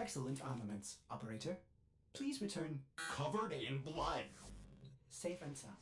Excellent armaments, operator. Please return Covered in blood. safe and sound.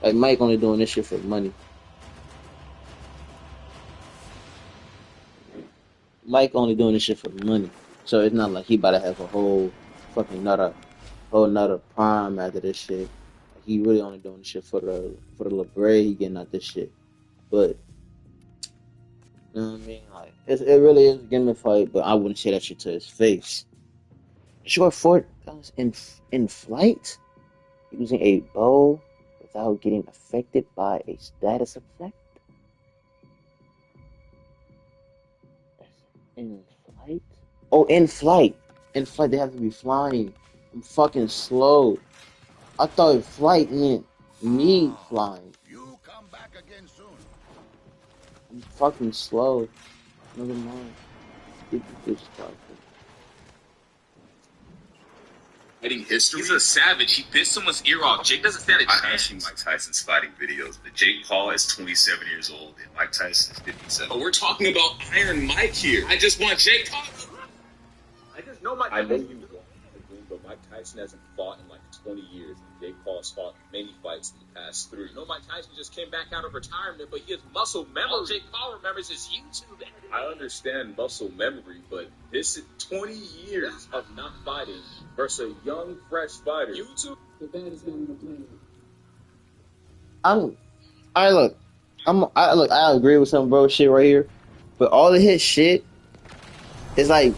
Like Mike only doing this shit for money. Mike only doing this shit for money. So it's not like he about to have a whole fucking whole nother prime after this shit. Like, he really only doing this shit for the little bread he getting out this shit. But you know what I mean? Like it really is a gimmick fight, but I wouldn't say that shit to his face. Short Fort was in flight using a bow without getting affected by a status effect. In flight? Oh, in flight. In flight, they have to be flying. I'm fucking slow. I thought flight meant me flying. You come back again soon. I'm fucking slow. Never mind. Get this talking. Fighting history. He's a savage. He bit someone's ear off. Jake doesn't stand a chance. I have seen Mike Tyson's fighting videos, but Jake Paul is 27 years old and Mike Tyson is 57. But we're talking about Iron Mike here. I just want Jake Paul. I just know Mike. I know you want, but Mike Tyson hasn't fought in like 20 years. And Jake Paul's fought many fights in the past 3. You know, Mike Tyson just came back out of retirement, but he has muscle memory. All Jake Paul remembers is YouTube. I understand muscle memory, but this is 20 years of not fighting versus a young, fresh fighter. YouTube. The baddest man on the planet. I agree with some bro shit right here, but all of his shit is like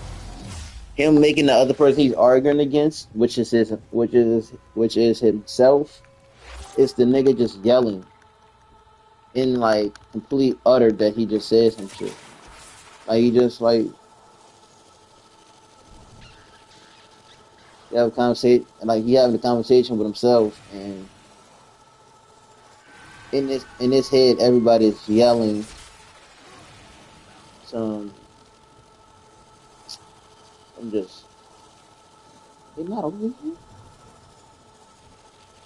him making the other person he's arguing against, which is himself. It's the nigga just yelling in like complete utter that he just says some shit. Like he just like have a conversation, like he having a conversation with himself, and in his head everybody's yelling some. I'm just they're not over here.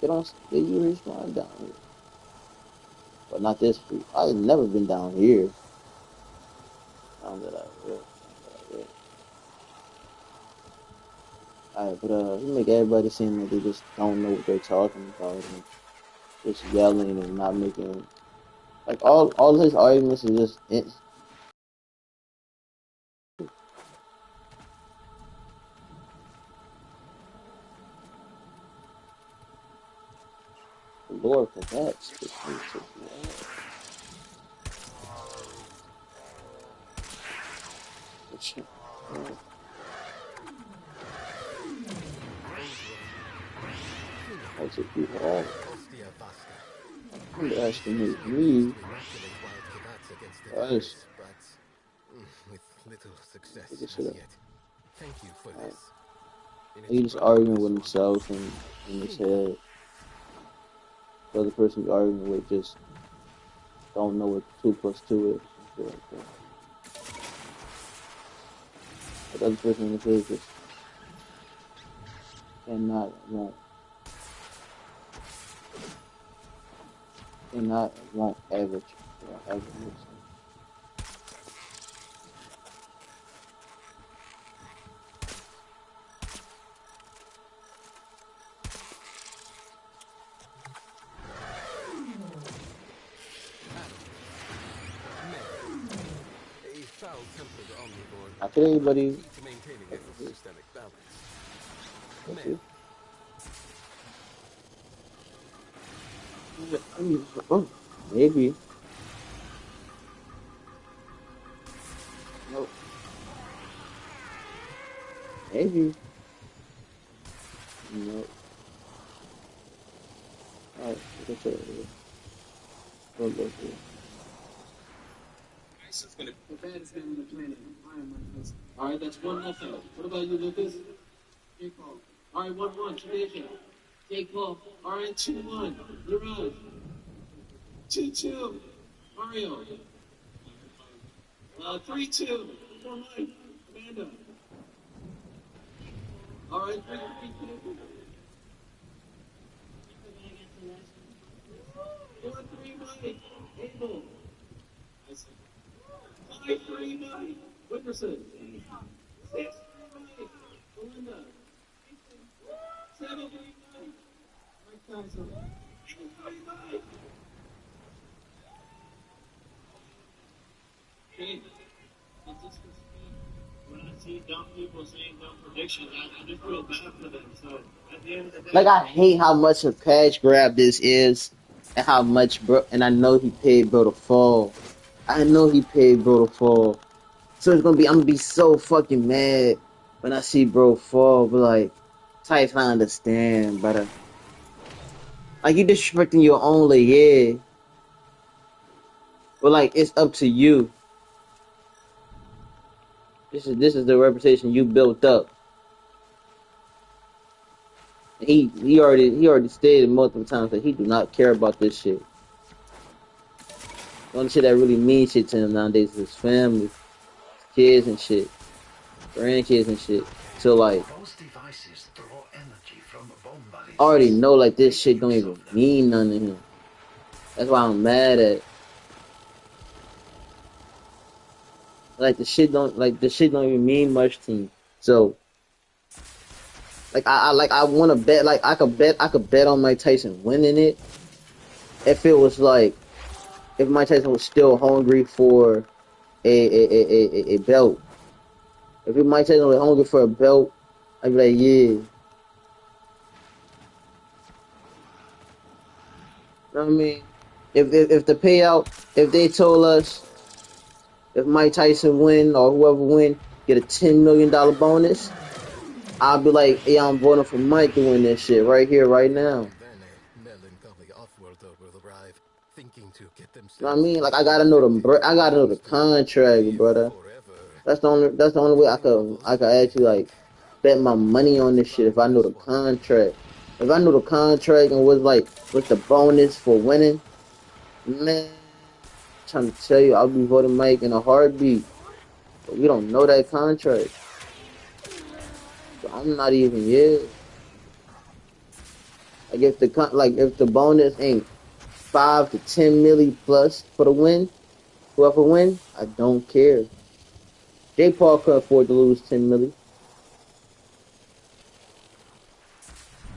They don't. They usually spawn down here, but not this freak. I've never been down here. Down that I will. Alright, but you make everybody seem like they just don't know what they're talking about and just yelling and not making like all his arguments are just Lord, cause that's I took you all. Underestimate me. Guys, with little success pick this as shit up. yet. Thank you for this. He's just arguing with himself and in his head. The other person he's arguing with just don't know what 2 + 2 is. And shit like that. But the other person in his head just won't ever listen. I feel anybody. To maintaining a systemic balance. Maybe. No. Maybe. No. Alright, let's go here. Go here. The baddest man on the planet. I am Lucas. Alright, that's 1-0. What about you, Lucas? Jake Paul. Alright, 1-1. Tradition. Jake Paul. Alright, 2-1. Mirage. 2-2. Mario. 3-2. For Mike. Amanda. Alright, 3-3. 4-3, Mike. Abel. 5-3, Mike. Witnesses. 6-3, Mike. Belinda. 7-3, Mike. Mike Tyson. 8-3, Mike. okay. It's just when I see dumb people saying dumb predictions, I just feel bad for them. So at the end of the day, Like I hate how much a cash grab this is, and how much bro. And I know he paid bro to fall. I know he paid bro to fall. So it's gonna be. I'm gonna be so fucking mad when I see bro fall. But like, Tyson, I understand, brother. Like you disrespecting your own like, yeah. But like, it's up to you. This is the reputation you built up. He already stated multiple times that he do not care about this shit. The only shit that really means shit to him nowadays is his family, his kids and shit, grandkids and shit. So like, Both devices draw energy from bomb I already ballists. know like this Make shit don't use even of them. mean nothing to him. That's why I'm mad at. Like the shit don't even mean much to me. So like I want to bet, like I could bet on Mike Tyson winning it if it was like, if Mike Tyson was still hungry for a belt. If Mike Tyson was hungry for a belt, I'd be like, yeah. You know what I mean? If the payout, if they told us if Mike Tyson win or whoever win get a $10 million bonus, I'll be like, yeah, I'm voting for Mike to win this shit right here, right now. And then a melancholy off-worlder will arrive, thinking to get You know what I themselves mean? Like personally affected I by gotta know the those who contract, live brother. forever. That's the only way Killing others I could will actually be like bet my money on this shit if I know multiplied the as one. contract. If I knew the contract and was the bonus for winning, man, I'm trying to tell you, I'll be voting Mike in a heartbeat. But we don't know that contract. So I'm not even here. Like if the bonus ain't 5 to 10 milli plus for the win, whoever win, I don't care. J Paul could afford to lose 10 milli.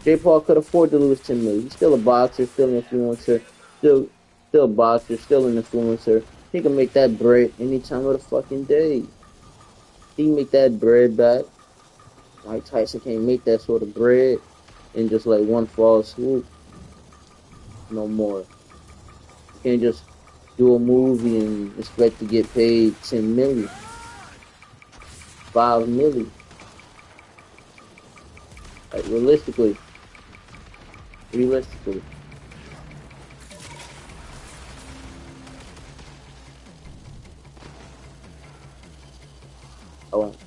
J Paul could afford to lose 10 milli. He's still a boxer, still an influencer, still a boxer, still an influencer. He can make that bread any time of the fucking day. He can make that bread back. Mike Tyson can't make that sort of bread in just like one fall swoop. No more. You can't just do a movie and expect to get paid 10 milli, 5 milli. Like realistically.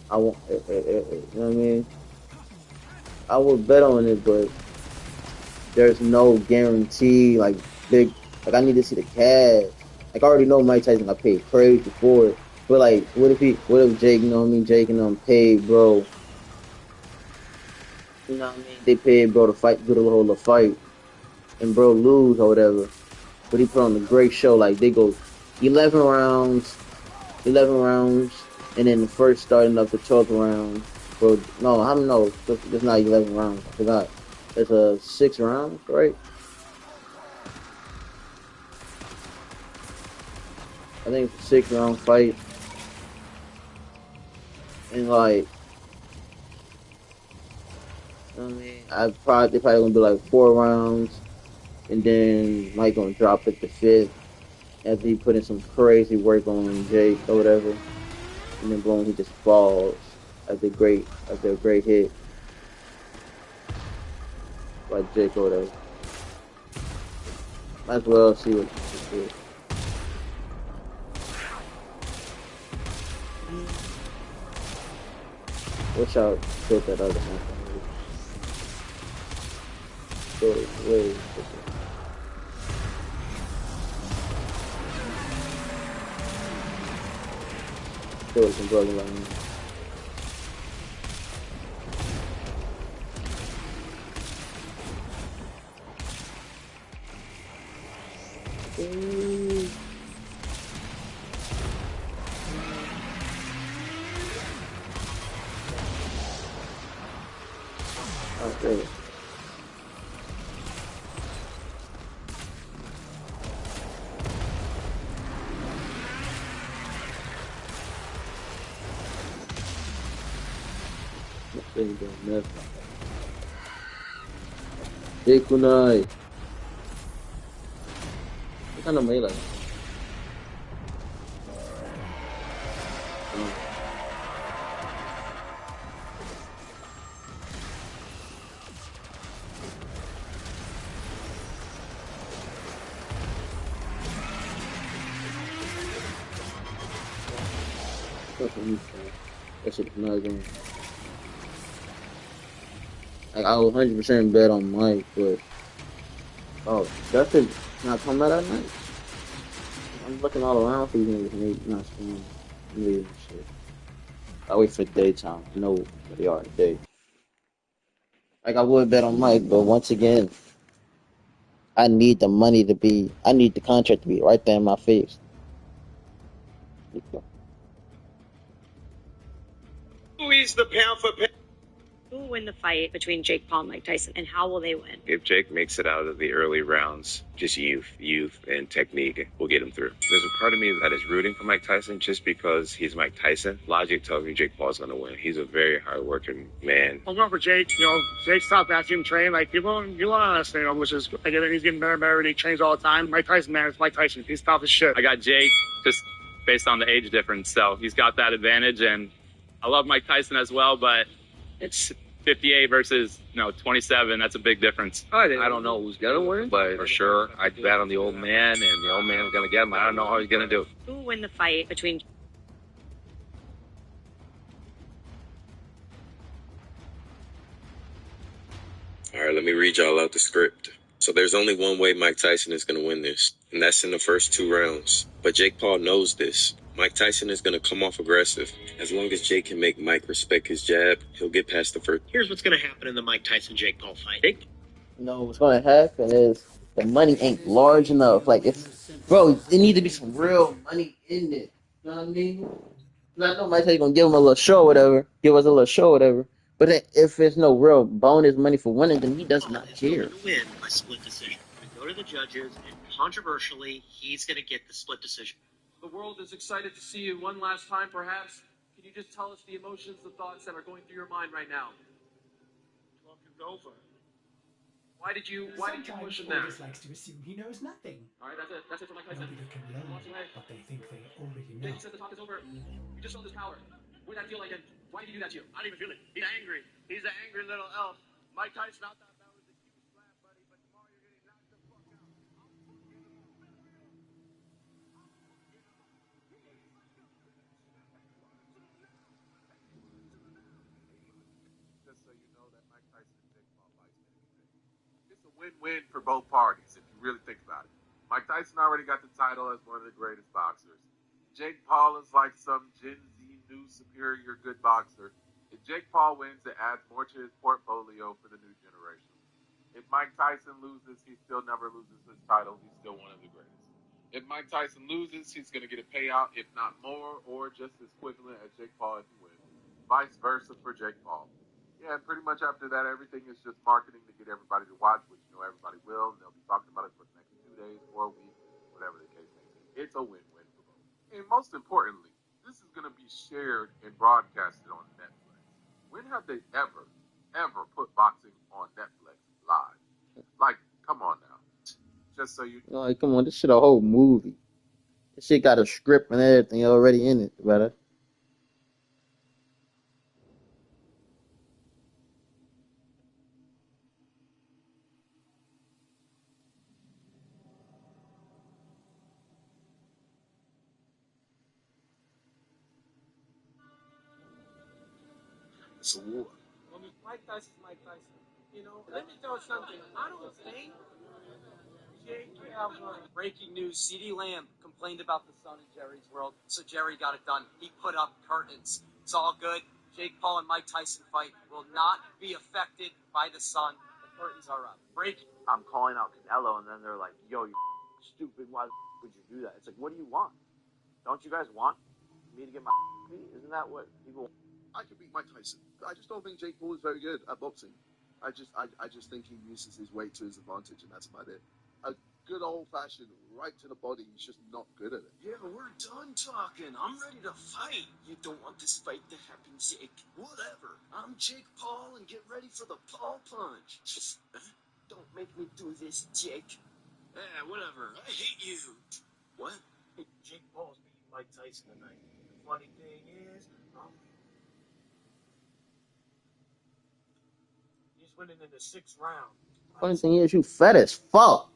I won't, you know what I mean? I would bet on it, but there's no guarantee. Like big, like I need to see the cash. Like I already know Mike Tyson got paid crazy for it, but like, what if Jake, you know what I mean? Jake and them paid, bro. You know what I mean? They paid bro to fight, do the whole fight, and bro lose or whatever. But he put on a great show. Like they go 11 rounds, 11 rounds, and then the first starting up the 12th round. Bro, no, I don't know. It's not 11 rounds. I forgot. It's a 6 rounds, right? I think it's a 6 round fight, and like, I mean, they probably gonna be like 4 rounds, and then Mike gonna drop it to fifth after he put in some crazy work on Jake or whatever, and then boom, he just falls after a great hit by Jake or whatever. Might as well see what this is. Wish I killed that other one. Go way. Still some brother like me. Okay. They ain't doing nothing. Big kunai. What kind of melee? That shit is not going. Like, I will 100% bet on Mike, but Dustin not coming out at night. I'm looking all around for these niggas, and they not spending millions and shit. I wait for daytime. I know where they are at day. Like I would bet on Mike, but once again, I need the money to be. I need the contract to be right there in my face. Who is the pound for pound? Who will win the fight between Jake Paul and Mike Tyson, and how will they win? If Jake makes it out of the early rounds, just youth, and technique will get him through. There's a part of me that is rooting for Mike Tyson just because he's Mike Tyson. Logic tells me Jake Paul's going to win. He's a very hard-working man. I'm going for Jake. You know, Jake's top vacuum train. Like, you learn on this thing, which is, like, he's getting better and better, and he trains all the time. Mike Tyson, man, it's Mike Tyson. He's tough as shit. I got Jake just based on the age difference, so he's got that advantage, and I love Mike Tyson as well, but it's 58 versus 27. That's a big difference. I don't know who's gonna win, but for sure I'd bet on the old man, and the old man's gonna get him. I don't know how he's gonna do. Who will win the fight between? All right, let me read y'all out the script. So there's only one way Mike Tyson is going to win this, and that's in the first 2 rounds. But Jake Paul knows this. Mike Tyson is going to come off aggressive. As long as Jake can make Mike respect his jab, he'll get past the first. Here's what's going to happen in the Mike Tyson-Jake Paul fight. No, what's going to happen is the money ain't large enough. Like, bro, there need to be some real money in it. You know what I mean? I know Mike Tyson's going to give him a little show or whatever. Give us a little show or whatever. But if there's no real bonus money for winning, then he does not care. He's going to win by split decision. Go to the judges, and controversially, he's going to get the split decision. The world is excited to see you one last time, perhaps. Can you just tell us the emotions, the thoughts that are going through your mind right now? Talking over. Why did you push him there? Sometimes likes to assume he knows nothing. All right, that's it for Mike Tyson. Nobody can learn what they think they already know. Jake said the talk is over. You just showed this power. What did that feel like, and why did he do that to you? I don't even feel it. He's angry. He's an angry little elf. Mike Tyson, I thought that was a cute slap, buddy, but tomorrow you're getting knocked the fuck out. Just so you know that Mike Tyson and Jake Paul fights anything. It's a win-win for both parties, if you really think about it. Mike Tyson already got the title as one of the greatest boxers. Jake Paul is like some Gen Z new superior good boxer. If Jake Paul wins, it adds more to his portfolio for the new generation. If Mike Tyson loses, he still never loses his title. He's still one of the greatest. If Mike Tyson loses, he's going to get a payout, if not more, or just as equivalent as Jake Paul if he wins. Vice versa for Jake Paul. Yeah, and pretty much after that, everything is just marketing to get everybody to watch, which everybody will, and they'll be talking about it for the next 2 days or a week, whatever the case may be. It's a win-win for both. And most importantly, this is going to be shared and broadcasted on Netflix. When have they ever put boxing on Netflix live? Like, come on now. Just so you... Like, come on, this shit a whole movie. This shit got a script and everything already in it, brother. It's a war. Well, Mike Tyson's Mike Tyson. You know, let me tell you something. I don't think Jake have breaking news. CD Lamb complained about the sun in Jerry's world, so Jerry got it done. He put up curtains. It's all good. Jake Paul and Mike Tyson fight will not be affected by the sun. The curtains are up. Breaking. I'm calling out Canelo, and then they're like, yo, you stupid. Why would you do that? It's like, what do you want? Don't you guys want me to get my beat? Isn't that what people want? I could beat Mike Tyson. I just don't think Jake Paul is very good at boxing. I just think he uses his weight to his advantage, and that's about it. good old-fashioned right to the body. He's just not good at it. Yeah, we're done talking. I'm ready to fight. You don't want this fight to happen, Jake. Whatever. I'm Jake Paul, and get ready for the Paul punch. Don't make me do this, Jake. Yeah, whatever. I hate you. What? Jake Paul's beating Mike Tyson tonight. The funny thing is, he's winning in the 6th round. Funny thing is, you fat as fuck.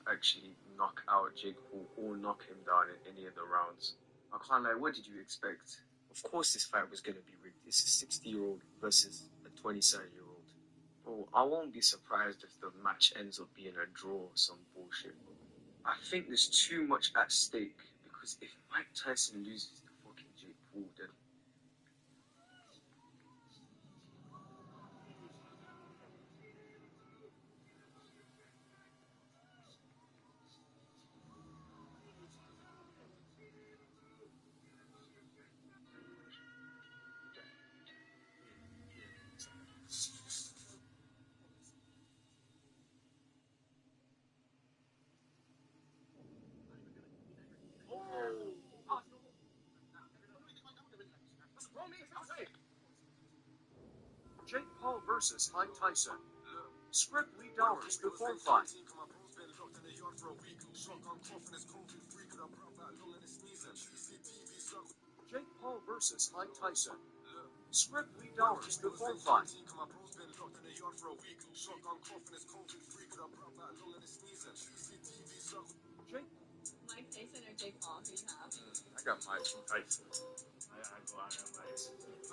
Actually knock out Jake Paul or knock him down in any of the rounds. I can't lie, what did you expect? Of course this fight was going to be rigged. It's a 60-year-old versus a 27-year-old. Well, I won't be surprised if the match ends up being a draw or some bullshit. I think there's too much at stake, because if Mike Tyson loses to fucking Jake Paul, then Jake Paul versus Mike Tyson. Script Lee Dowers before fight. Jake Paul versus Mike Tyson. Script Lee Dowers before fight. Jake. Mike Tyson or Jake Paul? Who do you have? I got Mike Tyson. I go out on Mike.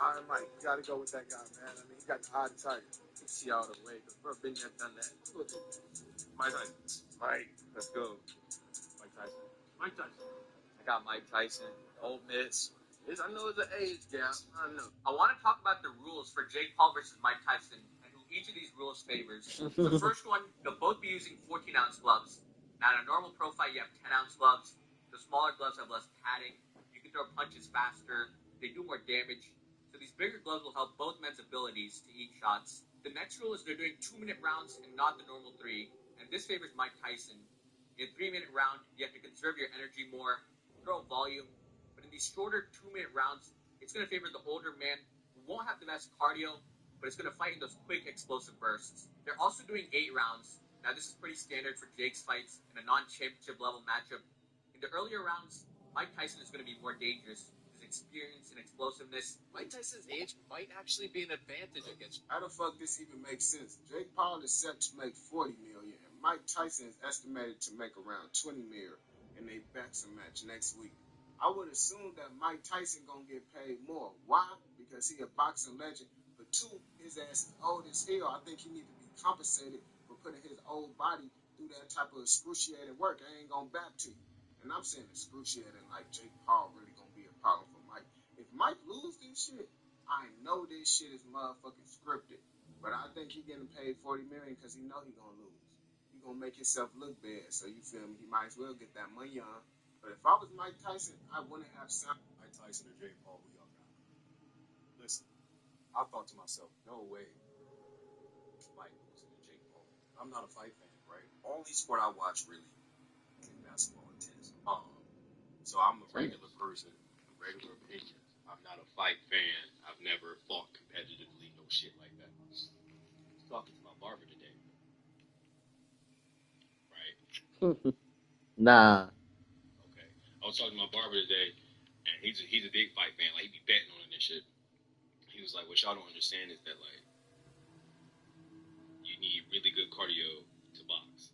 Iron Mike, you gotta go with that guy, man. I mean, he got the eye of the tiger. See out of the way, because bro, been there, done that. Mike Tyson. Mike, let's go. Mike Tyson. Mike Tyson. I got Mike Tyson, Old Miss. I know it's an age gap. I know. I want to talk about the rules for Jake Paul versus Mike Tyson and who each of these rules favors. The first one, they'll both be using 14-ounce gloves. Now, in a normal pro fight, you have 10-ounce gloves. The smaller gloves have less padding. You can throw punches faster. They do more damage. So these bigger gloves will help both men's abilities to eat shots. The next rule is they're doing 2-minute rounds and not the normal 3. And this favors Mike Tyson. In a 3-minute round, you have to conserve your energy more, throw volume. But in these shorter 2-minute rounds, it's going to favor the older man who won't have the best cardio, but it's going to fight in those quick, explosive bursts. They're also doing 8 rounds. Now, this is pretty standard for Jake's fights in a non-championship level matchup. In the earlier rounds, Mike Tyson is going to be more dangerous. His experience and explosiveness. Mike Tyson's age might actually be an advantage against. How the fuck this even makes sense? Jake Paul is set to make $40 million, and Mike Tyson is estimated to make around $20 million in a boxing match next week. I would assume that Mike Tyson gonna get paid more. Why? Because he a boxing legend. But 2, his ass is old as hell. I think he need to be compensated for putting his old body through that type of excruciating work. I ain't gonna back to you. And I'm saying excruciating like Jake Paul really gonna be a problem for Mike. If Mike lose this shit, I know this shit is motherfucking scripted. But I think he getting paid $40 million because he know he gonna lose. He gonna make himself look bad. So you feel me? He might as well get that money on. But if I was Mike Tyson, I wouldn't have signed Mike Tyson or Jake Paul, who y'all got? Listen, I thought to myself, no way Mike losing to Jake Paul. I'm not a fight fan, right? Only sport I watch really is basketball and tennis. So I'm a regular person, regular opinions. I'm not a fight fan. I've never fought competitively, no shit like that. I was talking to my barber today. Right? Nah. I was talking to my barber today, and he's a big fight fan. Like, he be betting on it and shit. He was like, what y'all don't understand is that, like, you need really good cardio to box.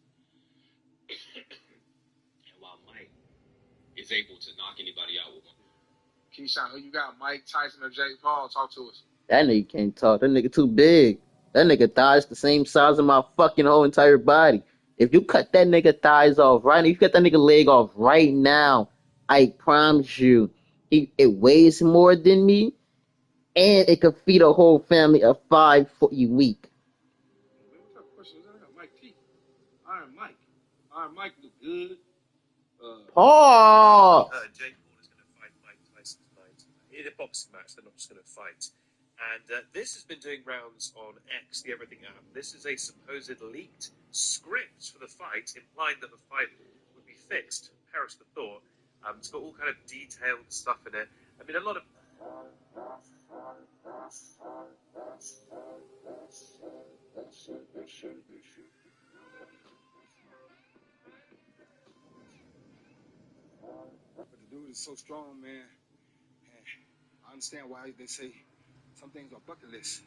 And while Mike is able to knock anybody out with one. Keyshawn, who you got, Mike Tyson or Jake Paul? Talk to us. That nigga can't talk. That nigga too big. That nigga thighs the same size of my fucking whole entire body. If you cut that nigga thighs off right now, you cut that nigga leg off right now, I promise you, it weighs more than me, and it could feed a whole family of 5 for a week. What type of question is that? I got Mike T. Iron Mike. Iron Mike look good. Paul! Jake Paul is going to fight Mike Tyson tonight in a boxing match. They're not just going to fight. And this has been doing rounds on X, the Everything app. This is a supposed leaked script for the fight, implying that the fight would be fixed. Perish the thought. It's got all kind of detailed stuff in it. I mean, a lot of... But the dude is so strong, man. And I understand why they say some things are bucket list.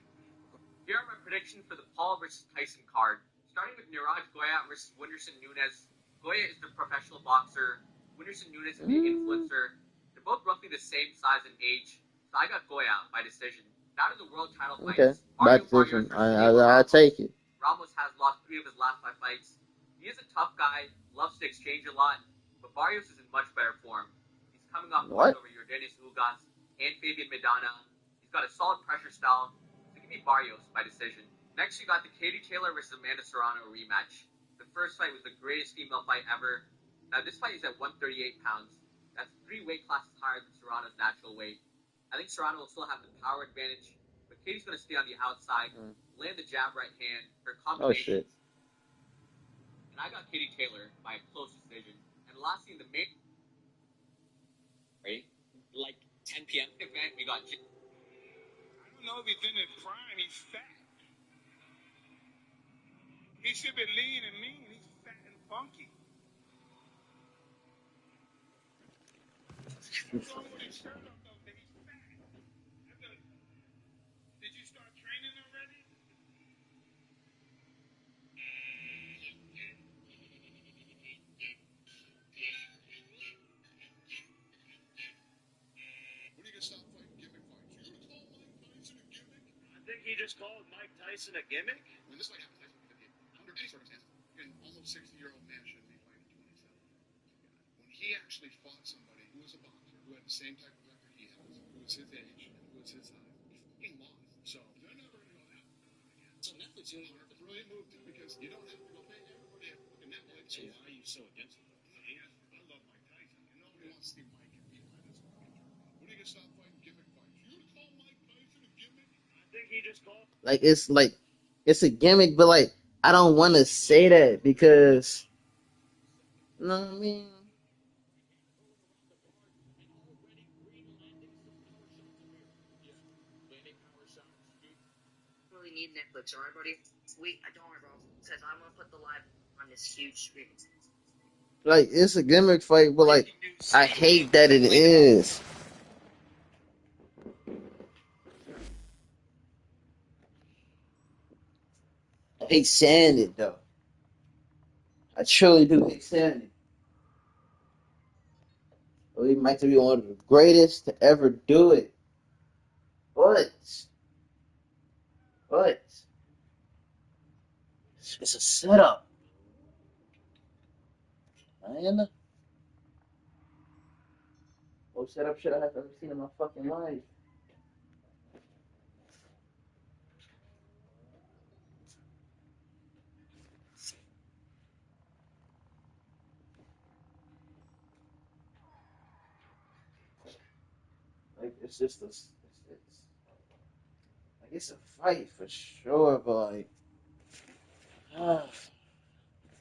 Here are my predictions for the Paul versus Tyson card. Starting with Niraj Goya versus Whindersson Nunes. Goya is the professional boxer. Whindersson Nunes is the influencer. They're both roughly the same size and age. So I got Goya by decision. Now to the world title Okay, fights. bad Mario decision. Barrios versus I take it. Ramos has lost 3 of his last 5 fights. He is a tough guy, loves to exchange a lot, but Barrios is in much better form. He's coming off wins over Yordenis Ugas and Fabian Medana. He's got a solid pressure style, so give me Barrios by decision. Next, you got the Katie Taylor versus Amanda Serrano rematch. The first fight was the greatest female fight ever. Now, this fight is at 138 pounds. That's 3 weight classes higher than Serrano's natural weight. I think Serrano will still have the power advantage, but Katie's going to stay on the outside, land the jab right hand, her combination. Oh, shit. And I got Katie Taylor by a close decision. And lastly, in the main... Right? Like 10 p.m. event, we got... I don't know if he's in his prime. He's fat. He should be lean and mean. He's fat and funky. What's wrong with his shirt off, though? He's fat. Did you start training already? When are you going to stop fighting gimmick fights? You're going to call Mike Tyson a gimmick? I think he just called Mike Tyson a gimmick. When this fight happens, under any circumstances, an almost 60-year-old man shouldn't be fighting 27. When he actually fought somebody who was a boxer, who had the same type of record he has, who was his age, and who was his size, he fucking lost. So they're never going to go that again. So Netflix is a brilliant move, too, because you don't have to go pay everybody at fucking Netflix. So why are you so against it, though? I love Mike Tyson. And nobody wants to see Mike get beat by this fucking jerk. When are you going to stop fighting gimmick fights? You're going to call Mike Tyson a gimmick? I think he just called... It's a gimmick, but like I don't want to say that because you know what I mean. Really need Netflix, alright, buddy? Sweet, I don't worry, bro. Says I'm gonna put the live on this huge screen. Like it's a gimmick fight, but like I hate that it is. I hate saying it though. I truly do hate saying it. He might be one of the greatest to ever do it. But it's a setup. Man. What setup should I have ever seen in my fucking life? Like it's just it's a fight for sure, but like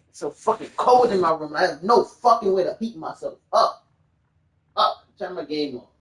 it's so fucking cold in my room. I have no fucking way to heat myself up. Turn my game on.